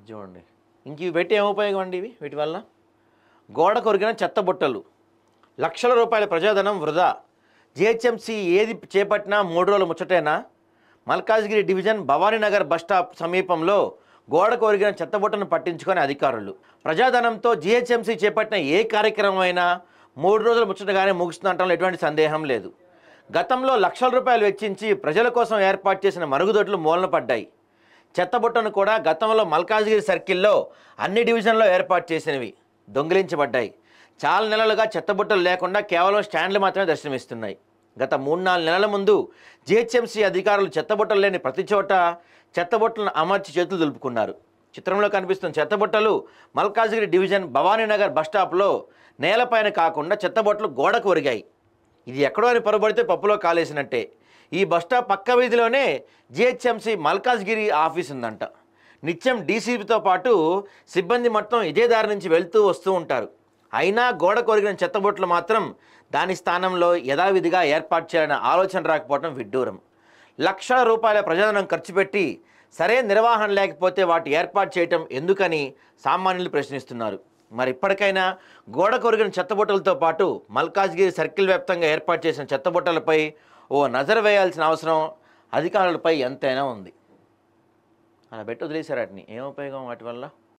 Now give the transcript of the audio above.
చూడండి. ఇంక ఇవి పెట్టి ఏం ఉపయోగం అండి ఇవి? వీటి వల్ల గోడ కొరిగిన చెత్త బుట్టలు, లక్షల రూపాయల ప్రజాధనం వృధా. జిహెచ్ఎంసీ ఏది చేపట్టినా 3 రోజుల ముచ్చటేనా? మల్కాజ్గిరి డివిజన్ భవానీనగర్ బస్టాప్ సమీపంలో గోడ కొరిగిన చెత్తబుట్టను పట్టించుకొని అధికారులు. ప్రజాధనంతో జిహెచ్ఎంసీ చేపట్టిన ఏ కార్యక్రమం అయినా 3 రోజుల ముచ్చటగానే ముగుస్తుందంటంలో ఎటువంటి సందేహం లేదు. గతంలో లక్షల రూపాయలు వెచ్చించి ప్రజల కోసం ఏర్పాటు చేసిన మరుగుదొడ్లు మూలన పడ్డాయి. చెత్తబుట్టను కూడా గతంలో మల్కాజ్గిరి సర్కిల్లో అన్ని డివిజన్లో ఏర్పాటు చేసినవి దొంగిలించబడ్డాయి. చాలా నెలలుగా చెత్తబుట్టలు లేకుండా కేవలం స్టాండ్లు మాత్రమే దర్శనమిస్తున్నాయి. గత 3-4 నెలల ముందు జిహెచ్ఎంసీ అధికారులు చెత్తబుట్టలు లేని ప్రతి చోట చెత్తబుట్టలను అమర్చి చేతులు దులుపుకున్నారు. చిత్రంలో కనిపిస్తున్న చెత్తబుట్టలు మల్కాజ్గిరి డివిజన్ భవానీనగర్ బస్టాప్లో నేలపైన కాకుండా చెత్తబుట్టలు గోడకు ఒరిగాయి. ఇది ఎక్కడో అని పొరబడితే పప్పులో కాలేసినట్టే. ఈ బస్టాప్ పక్క వీధిలోనే జిహెచ్ఎంసీ మల్కాజ్గిరి ఆఫీస్ ఉందంట. నిత్యం డీసీపీతో పాటు సిబ్బంది మొత్తం ఇదే దారి నుంచి వెళ్తూ వస్తూ ఉంటారు. అయినా గోడ కొరిగిన చెత్తబుట్టలు మాత్రం దాని స్థానంలో యథావిధిగా ఏర్పాటు చేయాలనే ఆలోచన రాకపోవడం విడ్డూరం. లక్షల రూపాయల ప్రజాధనం ఖర్చు పెట్టి సరైన నిర్వహణ లేకపోతే వాటి ఏర్పాటు చేయటం ఎందుకని సామాన్యులు ప్రశ్నిస్తున్నారు. మరి ఇప్పటికైనా గోడ కొరిగిన చెత్తబుట్టలతో పాటు మల్కాజ్గిరి సర్కిల్ వ్యాప్తంగా ఏర్పాటు చేసిన చెత్తబుట్టలపై ఓ నజర్ వేయాల్సిన అవసరం అధికారులపై ఎంతైనా ఉంది. అలా పెట్టి వదిలేశారు వాటిని. ఏం ఉపయోగం వాటి వల్ల?